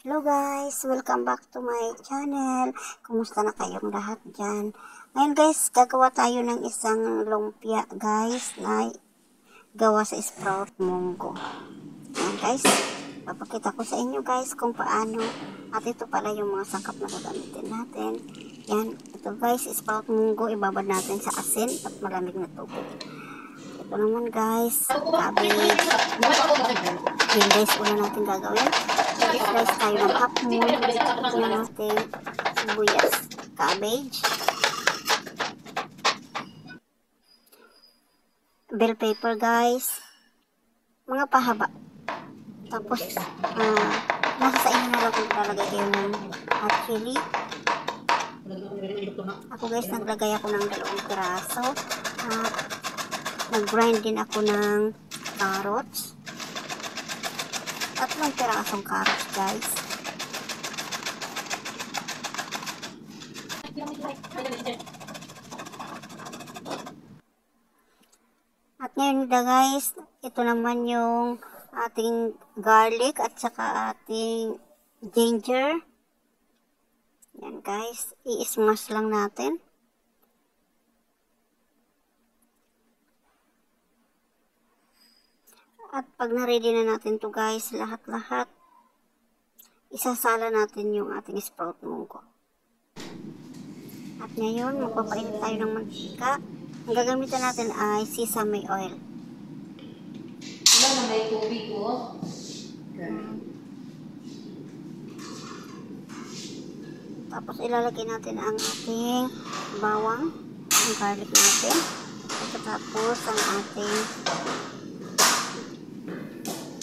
Hello guys! Welcome back to my channel. Kumusta na kayong lahat dyan? Ngayon guys, gagawa tayo ng isang lumpia guys na gawa sa sprout munggo. Ayan guys, papakita ko sa inyo guys kung paano. At ito pala yung mga sangkap na gagamitin natin. Yan, ito guys, sprout munggo, ibabad natin sa asin at malamig na tubig. Ito naman guys, cabbage. Yan guys, una natin gagawin. I-slice tayo ng half moon. Ito na natin sibuyas, cabbage, bell pepper guys, mga pahaba. Tapos, nasa sa inyo na lang kung lalagay kayo ng hot chili. Ako guys, naglagay ako ng 2 piraso. At nag-grind din ako ng carrots. 3 pirasong carrots guys. At ngayon guys, ito naman yung ating garlic at saka ating ginger. Yan guys, i-smash lang natin. At pag na-ready na natin to guys, lahat-lahat, isasala natin yung ating sprout munggo. At ngayon, magpapainit tayo ng mantika. Ang gagamitan natin ay sesame oil. Wala na may tubig ko. Tapos ilalagay natin ang ating bawang, ang garlic natin. At tapos ang ating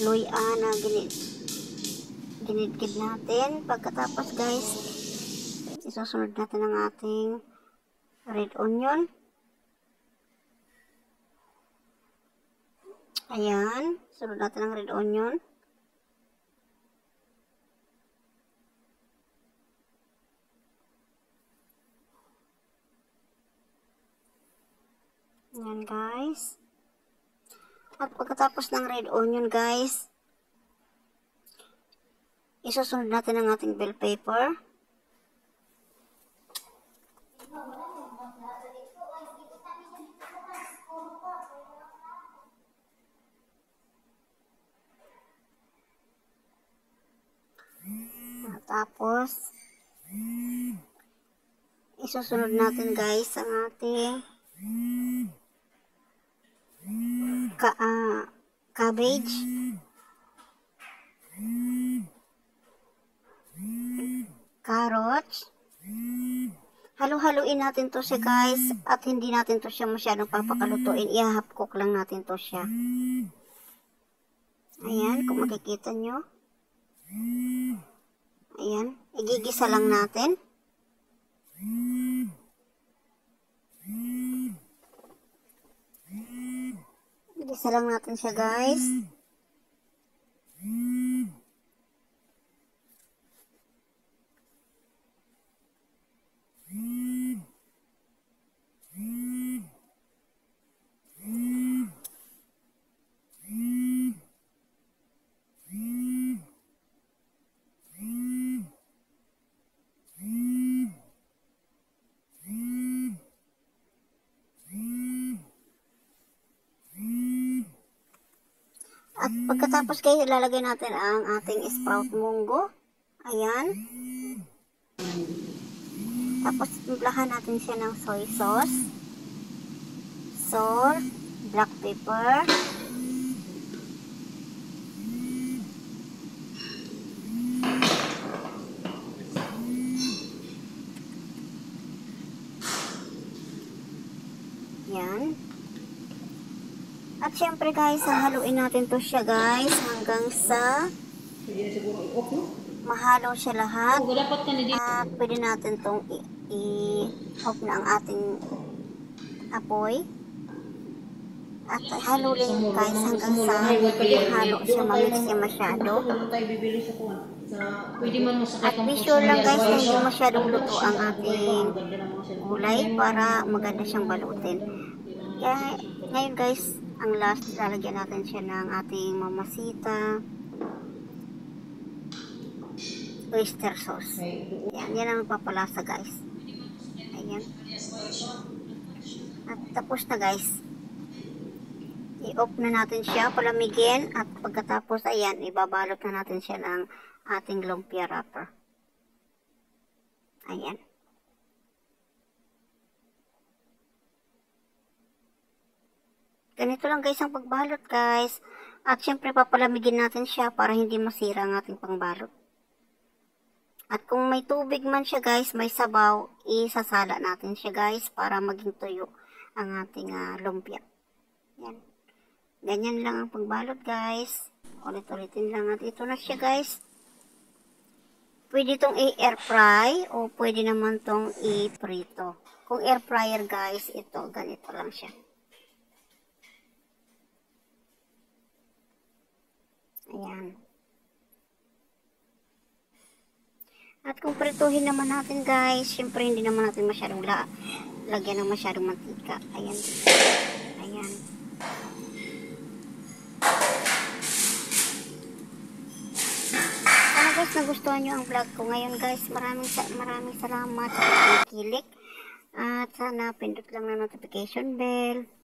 luya na ginidgid natin. Pagkatapos guys, isusunod natin ang ating red onion. Ayan, sunod natin ang red onion. Ayan guys. At pagkatapos ng red onion guys, isusunod natin ang ating bell pepper. At tapos, isusunod natin guys ang ating cabbage, carrots. Halo-haluin natin to siya guys, at hindi natin to siya masyadong papakalutuin. I-half cook lang natin to siya. Ayan, kung makikita nyo. Ayan, igigisa lang natin. Igisa lang natin siya guys. At pagkatapos guys, ilalagay natin ang ating sprout munggo. Ayan. Tapos timplahan natin siya ng soy sauce, salt, black pepper, yan. At syempre guys, haluin natin to siya guys hanggang sa mahalo siya lahat. At pwede natin tong i-off na ang ating apoy. At haluin guys hanggang sa mahalo siya, mamix siya masyado. At be sure lang guys na hindi masyadong luto ang ating gulay para maganda siyang balutin. Kaya ngayon guys, ang last, lalagyan natin siya ng ating mamasita. oyster sauce. Okay. Yan ang magpapalasa guys. Ayan. At tapos na guys. I-off na natin siya, palamigin, at pagkatapos ayan, ibabalot na natin siya ng ating lumpia wrapper. Ayan. Ganito lang guys ang pagbalot guys. At syempre papalamigin natin siya para hindi masira ang ating pangbalot. At kung may tubig man siya guys, may sabaw, isasala natin siya guys para maging tuyo ang ating lumpia. Yan. Ganyan lang ang pagbalot guys. Ulit-ulitin lang at ito na siya guys. Pwede itong i-air fry o pwede naman itong i-prito. Kung air fryer guys, ito ganito lang siya. Ayan. At kung prituhin naman natin guys, syempre hindi naman natin masyadong lagyan ng masyadong mantika. Ayan. Ayan. Sana guys nagustuhan nyo ang vlog ko ngayon guys. Maraming salamat sa pagkikilik. At sana pindot lang na notification bell.